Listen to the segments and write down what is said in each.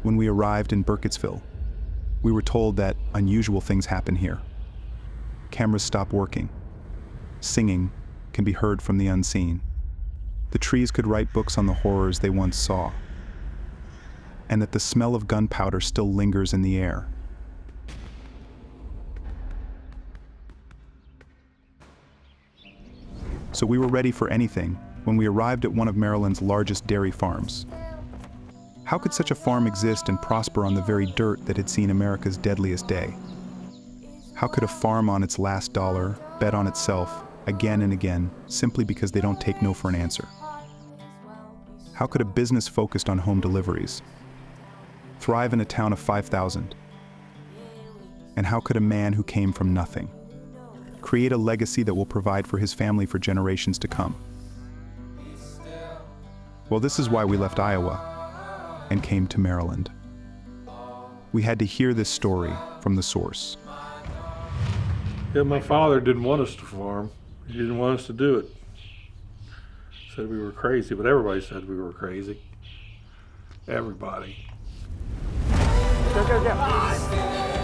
When we arrived in Burkittsville, we were told that unusual things happen here. Cameras stop working. Singing can be heard from the unseen. The trees could write books on the horrors they once saw. And that the smell of gunpowder still lingers in the air. So we were ready for anything when we arrived at one of Maryland's largest dairy farms. How could such a farm exist and prosper on the very dirt that had seen America's deadliest day? How could a farm on its last dollar bet on itself again and again simply because they don't take no for an answer? How could a business focused on home deliveries thrive in a town of 5,000? And how could a man who came from nothing create a legacy that will provide for his family for generations to come? Well, this is why we left Iowa and came to Maryland. We had to hear this story from the source. Yeah, my father didn't want us to farm. He didn't want us to do it. Said we were crazy, but everybody said we were crazy. Everybody. Go, go, go.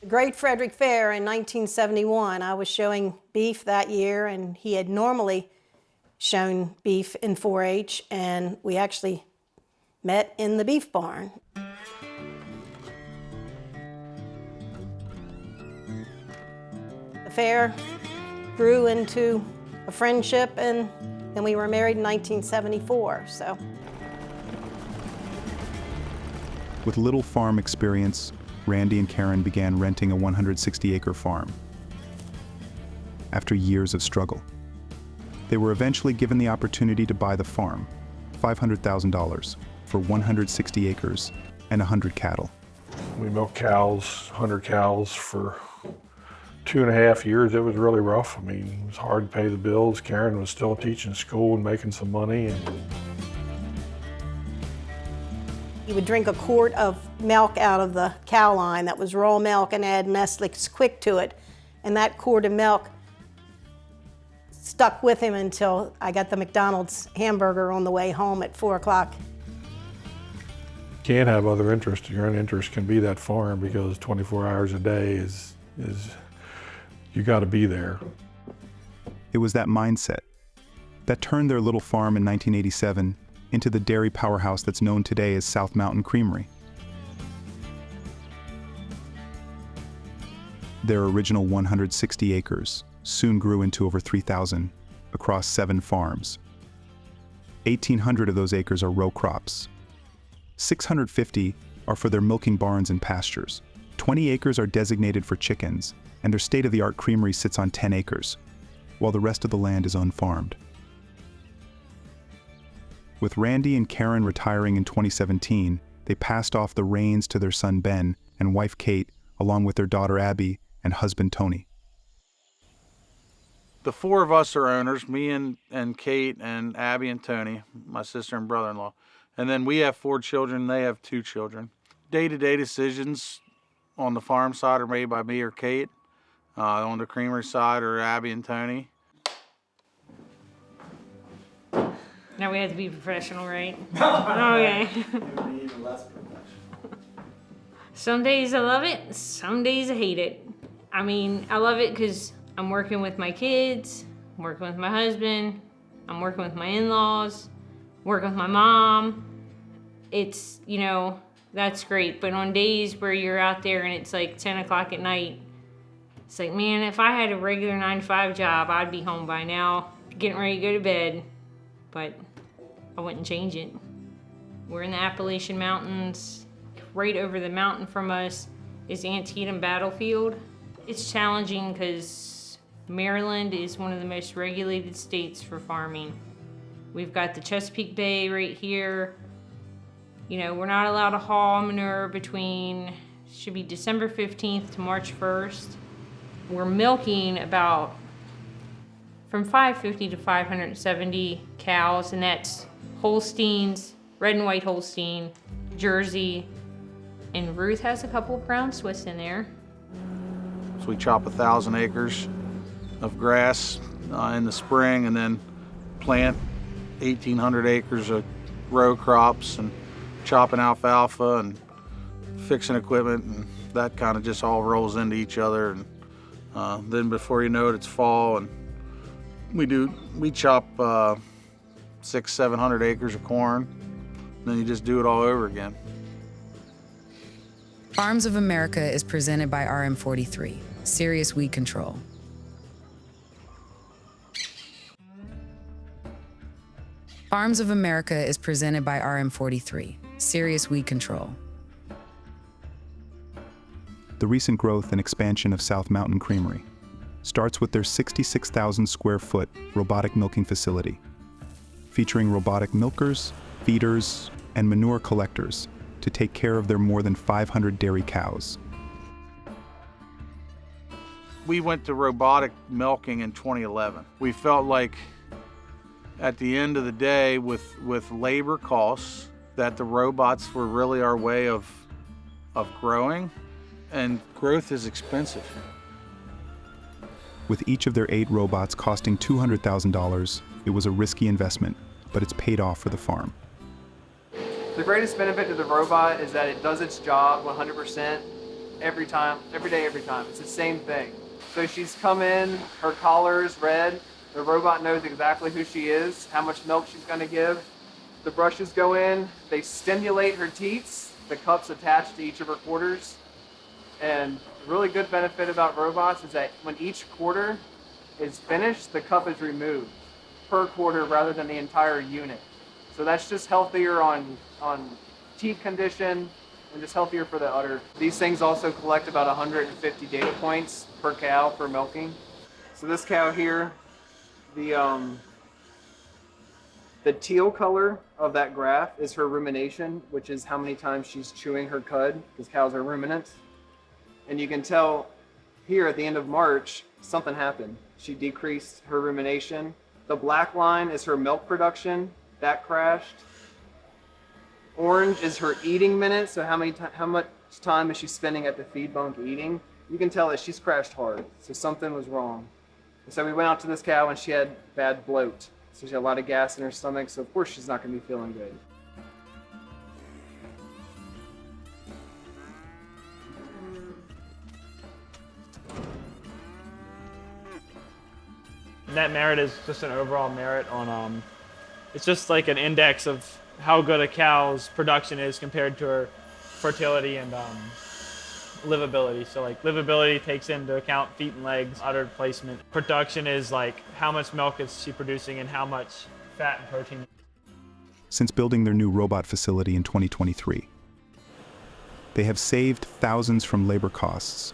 The Great Frederick Fair in 1971, I was showing beef that year, and he had normally shown beef in 4-H, and we actually met in the beef barn. The fair grew into a friendship, and then we were married in 1974, so. With little farm experience, Randy and Karen began renting a 160-acre farm. After years of struggle, they were eventually given the opportunity to buy the farm, $500,000, for 160 acres and 100 cattle. We milked cows, 100 cows for 2.5 years. It was really rough. I mean, it was hard to pay the bills. Karen was still teaching school and making some money. You would drink a quart of milk out of the cow line that was raw milk and add Nestle's Quick to it. And that quart of milk stuck with him until I got the McDonald's hamburger on the way home at 4 o'clock. You can't have other interests. Your own interest can be that farm because 24 hours a day is you got to be there. It was that mindset that turned their little farm in 1987 into the dairy powerhouse that's known today as South Mountain Creamery. Their original 160 acres soon grew into over 3,000 across 7 farms. 1,800 of those acres are row crops. 650 are for their milking barns and pastures. 20 acres are designated for chickens, and their state-of-the-art creamery sits on 10 acres, while the rest of the land is unfarmed. With Randy and Karen retiring in 2017, they passed off the reins to their son Ben and wife Kate, along with their daughter Abby and husband Tony. The 4 of us are owners, me and Kate and Abby and Tony, my sister and brother-in-law. And then we have 4 children, they have 2 children. Day-to-day decisions on the farm side are made by me or Kate. On the creamery side are Abby and Tony. Now we have to be professional, right? Okay. Even less professional. Some days I love it, some days I hate it. I mean, I love it because I'm working with my kids, I'm working with my husband, I'm working with my in-laws, working with my mom. It's, you know, that's great. But on days where you're out there and it's like 10 o'clock at night, it's like, man, if I had a regular 9-to-5 job, I'd be home by now, getting ready to go to bed. But I wouldn't change it. We're in the Appalachian Mountains. Right over the mountain from us is Antietam Battlefield. It's challenging because Maryland is one of the most regulated states for farming. We've got the Chesapeake Bay right here. You know, we're not allowed to haul manure between, should be December 15th to March 1st. We're milking about from 550 to 570 cows, and that's Holsteins, red and white Holstein, Jersey, and Ruth has a couple of brown Swiss in there. So we chop 1,000 acres of grass in the spring and then plant 1,800 acres of row crops and chopping alfalfa and fixing equipment, and that kind of just all rolls into each other. And then before you know it, it's fall, and we chop 600-700 acres of corn. Then you just do it all over again. Farms of America is presented by RM43, Serious Weed Control. Farms of America is presented by RM43, Serious Weed Control. The recent growth and expansion of South Mountain Creamery starts with their 66,000 square foot robotic milking facility, featuring robotic milkers, feeders, and manure collectors to take care of their more than 500 dairy cows. We went to robotic milking in 2011. We felt like at the end of the day, with labor costs, that the robots were really our way of growing, and growth is expensive. With each of their 8 robots costing $200,000, it was a risky investment, but it's paid off for the farm. The greatest benefit to the robot is that it does its job 100% every time, every day, every time. It's the same thing. So she's come in, her collar is red, the robot knows exactly who she is, how much milk she's going to give. The brushes go in, they stimulate her teats, the cup's attached to each of her quarters. And the really good benefit about robots is that when each quarter is finished, the cup is removed per quarter rather than the entire unit. So that's just healthier on teat condition and just healthier for the udder. These things also collect about 150 data points per cow for milking. So this cow here, the teal color of that graph is her rumination, which is how many times she's chewing her cud, because cows are ruminants. And you can tell here at the end of March, something happened. She decreased her rumination. The black line is her milk production. That crashed. Orange is her eating minutes, so how much time is she spending at the feed bunk eating? You can tell that she's crashed hard, so something was wrong. And so we went out to this cow and she had bad bloat. So she had a lot of gas in her stomach, so of course she's not going to be feeling good. Net merit is just an overall merit on, it's just like an index of how good a cow's production is compared to her fertility and livability. So like livability takes into account feet and legs, udder placement. Production is like how much milk is she producing and how much fat and protein. Since building their new robot facility in 2023, they have saved thousands from labor costs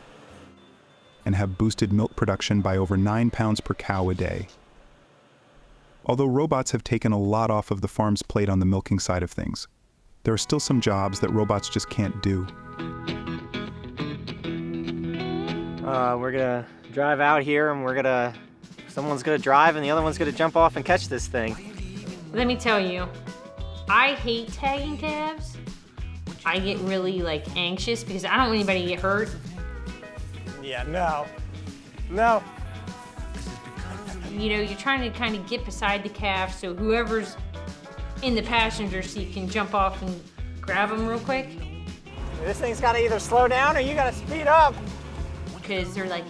and have boosted milk production by over 9 pounds per cow a day. Although robots have taken a lot off of the farm's plate on the milking side of things, there are still some jobs that robots just can't do. We're gonna drive out here and someone's gonna drive and the other one's gonna jump off and catch this thing. Let me tell you, I hate tagging calves. I get really anxious because I don't want anybody to get hurt. Yeah, no. You know, you're trying to kind of get beside the calf so whoever's in the passenger seat can jump off and grab them real quick. This thing's gotta either slow down or you gotta speed up. Because they're like,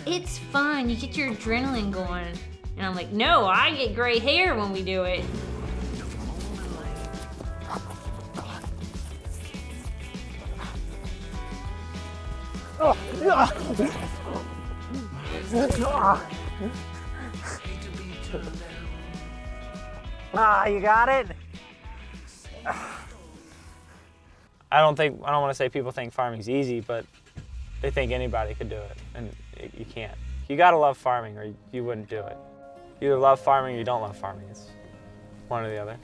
it's fun, you get your adrenaline going. And I'm like, no, I get gray hair when we do it. You got it? I don't want to say people think farming's easy, but they think anybody could do it, and you can't. You gotta love farming or you wouldn't do it. You either love farming or you don't love farming. It's one or the other.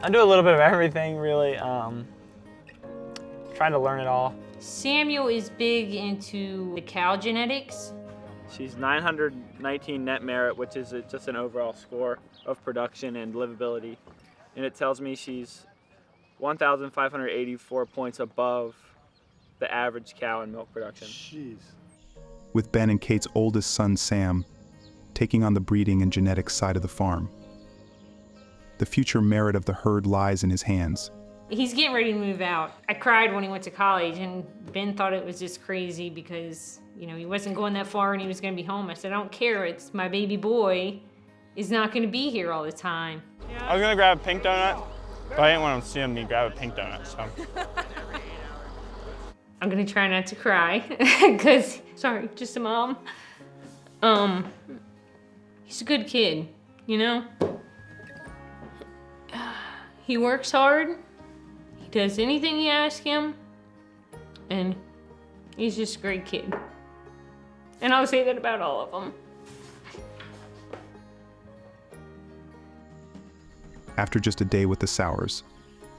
I do a little bit of everything, really. Trying to learn it all. Samuel is big into the cow genetics. She's 919 net merit, which is just an overall score of production and livability. And it tells me she's 1,584 points above the average cow in milk production. Jeez. With Ben and Kate's oldest son, Sam, taking on the breeding and genetics side of the farm. The future merit of the herd lies in his hands. He's getting ready to move out. I cried when he went to college, and Ben thought it was just crazy because, you know, he wasn't going that far and he was going to be home. I said, I don't care. It's my baby boy is not going to be here all the time. I was going to grab a pink donut, but I didn't want to see him grab a pink donut, so. I'm going to try not to cry because, sorry, just a mom. He's a good kid, you know? He works hard. He does anything you ask him. And he's just a great kid. And I'll say that about all of them. After just a day with the Sowers,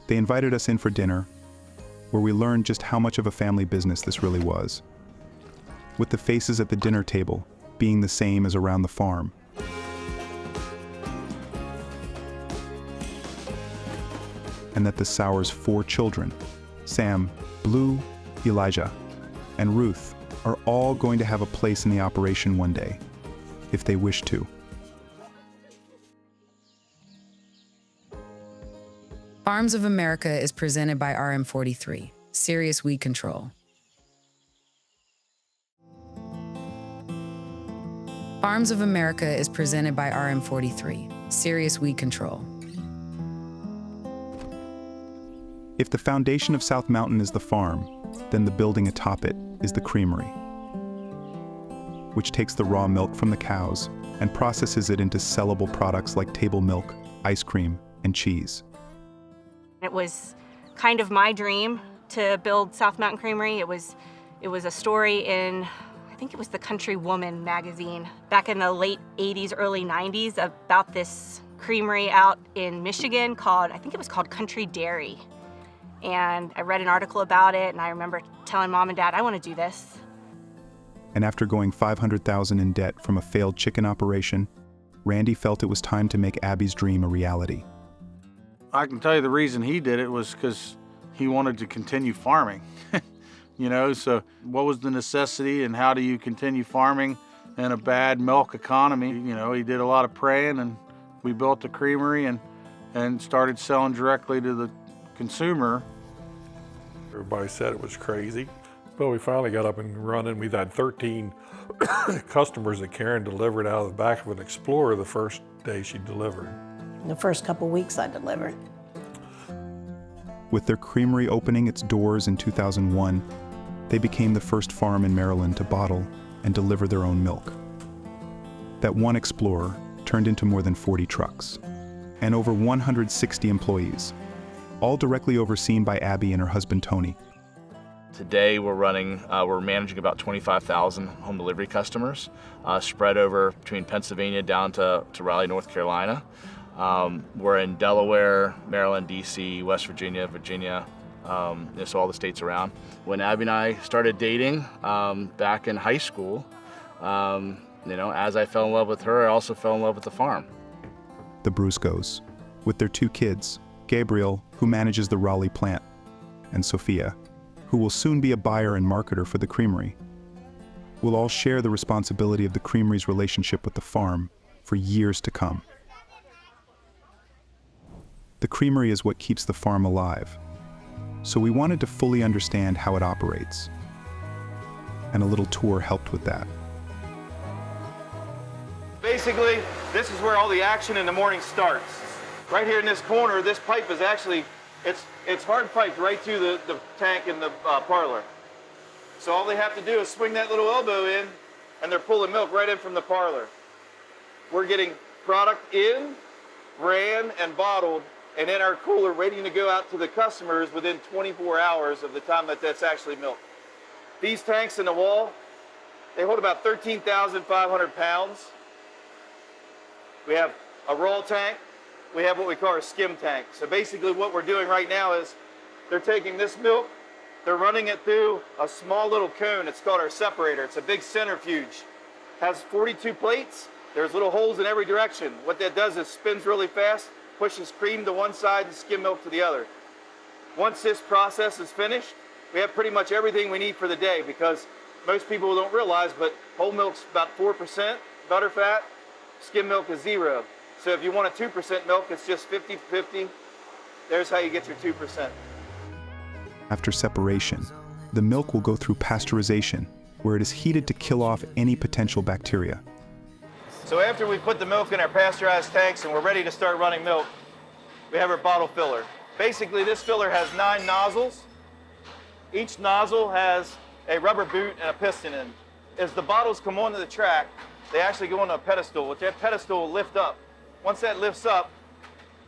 they invited us in for dinner, where we learned just how much of a family business this really was. With the faces at the dinner table being the same as around the farm. And that the Sowers' 4 children, Sam, Blue, Elijah, and Ruth, are all going to have a place in the operation one day, if they wish to. Farms of America is presented by RM43, Serious Weed Control. Farms of America is presented by RM43, Serious Weed Control. If the foundation of South Mountain is the farm, then the building atop it is the creamery, which takes the raw milk from the cows and processes it into sellable products like table milk, ice cream, and cheese. It was kind of my dream to build South Mountain Creamery. It was a story in, I think it was the Country Woman magazine back in the late 80s, early 90s about this creamery out in Michigan called, I think it was called Country Dairy. And I read an article about it, and I remember telling Mom and Dad, I want to do this. And after going $500,000 in debt from a failed chicken operation, Randy felt it was time to make Abby's dream a reality. I can tell you the reason he did it was because he wanted to continue farming. You know, so what was the necessity and how do you continue farming in a bad milk economy? You know, he did a lot of praying, and we built the creamery and started selling directly to the consumer. Everybody said it was crazy. But we finally got up and running. We've had 13 customers that Karen delivered out of the back of an Explorer the first day she delivered. The first couple weeks I delivered. With their creamery opening its doors in 2001, they became the first farm in Maryland to bottle and deliver their own milk. That one Explorer turned into more than 40 trucks and over 160 employees, all directly overseen by Abby and her husband Tony. Today we're managing about 25,000 home delivery customers, spread over between Pennsylvania down to Raleigh, North Carolina. We're in Delaware, Maryland, DC, West Virginia, so all the states around. When Abby and I started dating back in high school, as I fell in love with her, I also fell in love with the farm. The Bruscos, with their 2 kids, Gabriel, who manages the Raleigh plant, and Sophia, who will soon be a buyer and marketer for the creamery, will all share the responsibility of the creamery's relationship with the farm for years to come. The creamery is what keeps the farm alive, so we wanted to fully understand how it operates, and a little tour helped with that. Basically, this is where all the action in the morning starts. Right here in this corner, this pipe is actually, it's hard piped right to the tank in the parlor. So all they have to do is swing that little elbow in, and they're pulling milk right in from the parlor. We're getting product in, ran, and bottled and in our cooler waiting to go out to the customers within 24 hours of the time that that's actually milked. These tanks in the wall, they hold about 13,500 pounds. We have a raw tank. We have what we call our skim tank. So basically what we're doing right now is they're taking this milk, they're running it through a small little cone. It's called our separator. It's a big centrifuge. Has 42 plates. There's little holes in every direction. What that does is spins really fast, pushes cream to one side and skim milk to the other. Once this process is finished, we have pretty much everything we need for the day, because most people don't realize, but whole milk's about 4% butter fat, skim milk is 0. So if you want a 2% milk, it's just 50-50. There's how you get your 2%. After separation, the milk will go through pasteurization, where it is heated to kill off any potential bacteria. So after we put the milk in our pasteurized tanks and we're ready to start running milk, we have our bottle filler. Basically, this filler has 9 nozzles. Each nozzle has a rubber boot and a piston in. As the bottles come onto the track, they actually go onto a pedestal, which that pedestal will lift up. Once that lifts up,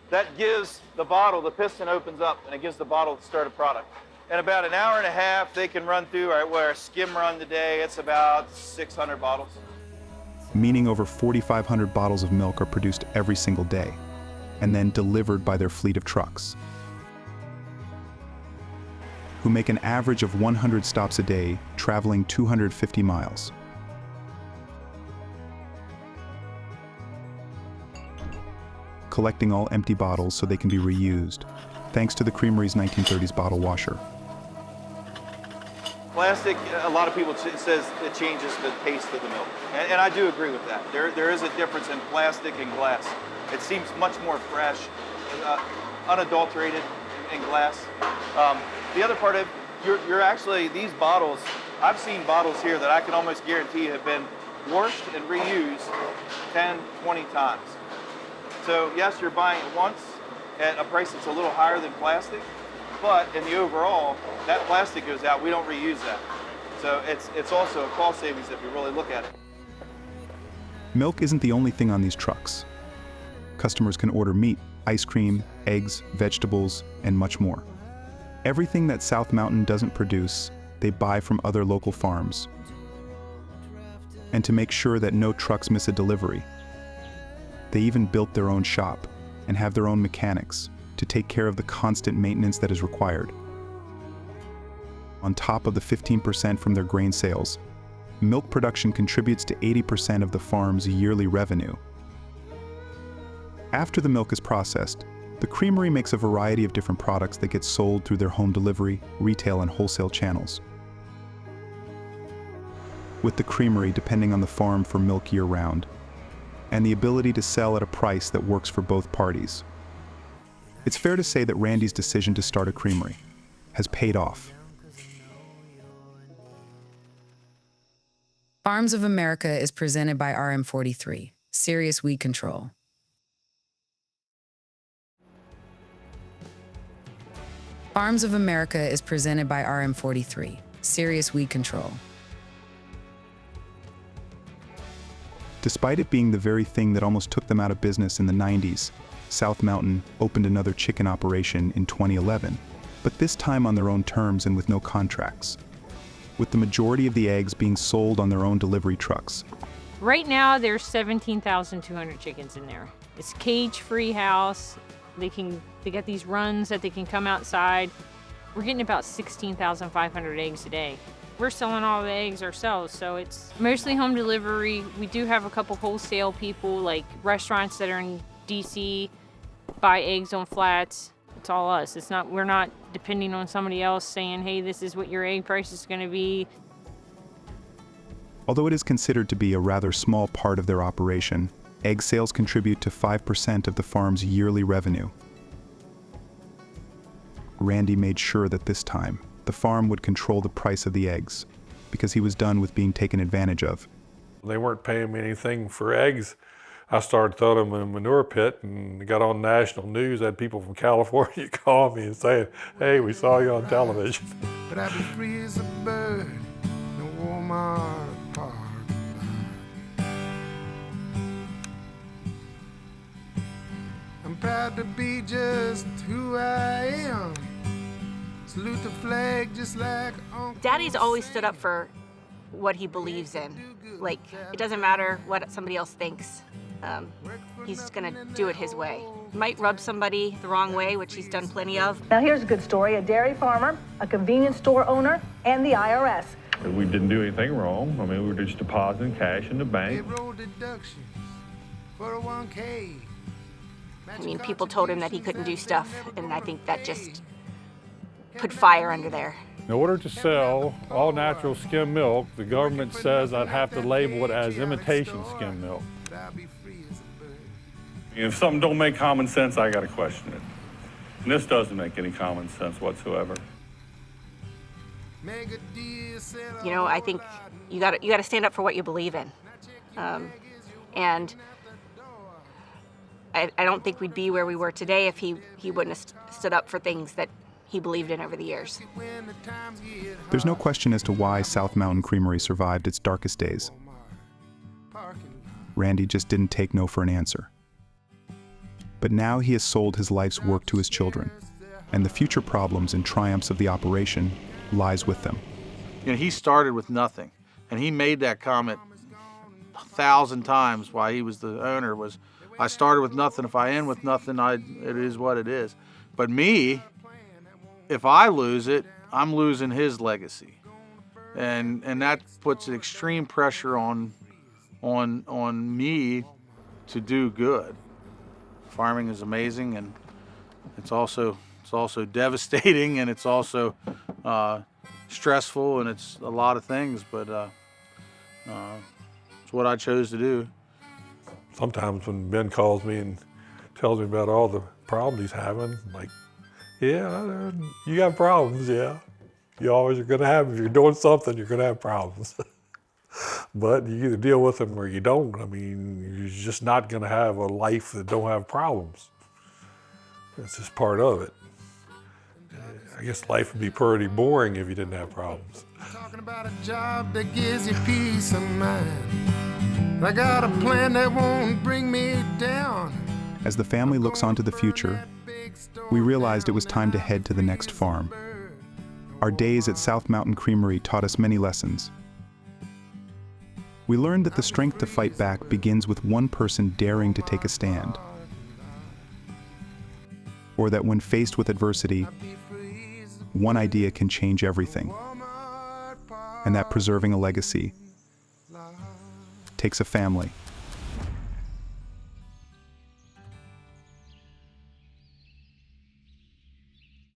that gives the bottle, the piston opens up, and it gives the bottle the start of product. In about an hour and a half, they can run through our skim run today. It's about 600 bottles. Meaning over 4,500 bottles of milk are produced every single day, and then delivered by their fleet of trucks, who make an average of 100 stops a day, traveling 250 miles. Collecting all empty bottles so they can be reused, thanks to the creamery's 1930s bottle washer. Plastic, a lot of people says it changes the taste of the milk, and I do agree with that. There is a difference in plastic and glass. It seems much more fresh, unadulterated in glass. The other part of you're actually, these bottles, I've seen bottles here that I can almost guarantee have been washed and reused 10, 20 times. So yes, you're buying it once at a price that's a little higher than plastic, but in the overall, that plastic goes out, we don't reuse that. So it's also a cost savings if you really look at it. Milk isn't the only thing on these trucks. Customers can order meat, ice cream, eggs, vegetables, and much more. Everything that South Mountain doesn't produce, they buy from other local farms. And to make sure that no trucks miss a delivery, they even built their own shop and have their own mechanics to take care of the constant maintenance that is required. On top of the 15% from their grain sales, milk production contributes to 80% of the farm's yearly revenue. After the milk is processed, the creamery makes a variety of different products that get sold through their home delivery, retail, and wholesale channels, with the creamery depending on the farm for milk year-round, and the ability to sell at a price that works for both parties. It's fair to say that Randy's decision to start a creamery has paid off. Farms of America is presented by RM43, Serious Weed Control. Farms of America is presented by RM43, Serious Weed Control. Despite it being the very thing that almost took them out of business in the 90s, South Mountain opened another chicken operation in 2011, but this time on their own terms and with no contracts, with the majority of the eggs being sold on their own delivery trucks. Right now, there's 17,200 chickens in there. It's cage-free house. They got these runs that they can come outside. We're getting about 16,500 eggs a day. We're selling all the eggs ourselves, so it's mostly home delivery. We do have a couple wholesale people, like restaurants that are in DC, buy eggs on flats. It's all us. We're not depending on somebody else saying, hey, this is what your egg price is going to be. Although it is considered to be a rather small part of their operation, egg sales contribute to 5% of the farm's yearly revenue. Randy made sure that this time, the farm would control the price of the eggs, because he was done with being taken advantage of. They weren't paying me anything for eggs. I started throwing them in a manure pit and got on national news. I had people from California call me and say, hey, we saw you on television. But I'd be free as a bird, no Walmart park. I'm proud to be just salute the flag just like Uncle Daddy's always stood up for what he believes in. Like, it doesn't matter what somebody else thinks. He's gonna do it his way. Might rub somebody the wrong way, which he's done plenty of. Now here's a good story. A dairy farmer, a convenience store owner, and the IRS. We didn't do anything wrong. I mean, we were just depositing cash in the bank. payroll deductions for a 1K. I mean, people told him that he couldn't do stuff, and I think that just put fire under there. In order to sell all natural skim milk, the government says I'd have to label it as imitation skim milk. If something don't make common sense, I gotta question it. And this doesn't make any common sense whatsoever. You know, I think you gotta stand up for what you believe in. And I don't think we'd be where we were today if he wouldn't have stood up for things that he believed in over the years. There's no question as to why South Mountain Creamery survived its darkest days. Randy just didn't take no for an answer. But now he has sold his life's work to his children, and the future problems and triumphs of the operation lies with them. You know, he started with nothing, and he made that comment 1,000 times while he was the owner, was, I started with nothing. If I end with nothing, it is what it is. But me, if I lose it, I'm losing his legacy. And that puts extreme pressure on me to do good. Farming is amazing, and it's also devastating, and it's also stressful, and it's a lot of things, but it's what I chose to do. Sometimes when Ben calls me and tells me about all the problems he's having, like, yeah, you got problems, yeah. You always are gonna have, if you're doing something, you're gonna have problems. But you either deal with them or you don't. I mean, you're just not gonna have a life that don't have problems. That's just part of it. I guess life would be pretty boring if you didn't have problems. Talking about a job that gives you peace of mind. I got a plan that won't bring me down. As the family looks onto the future, we realized it was time to head to the next farm. Our days at South Mountain Creamery taught us many lessons. We learned that the strength to fight back begins with one person daring to take a stand. Or that when faced with adversity, one idea can change everything. And that preserving a legacy takes a family.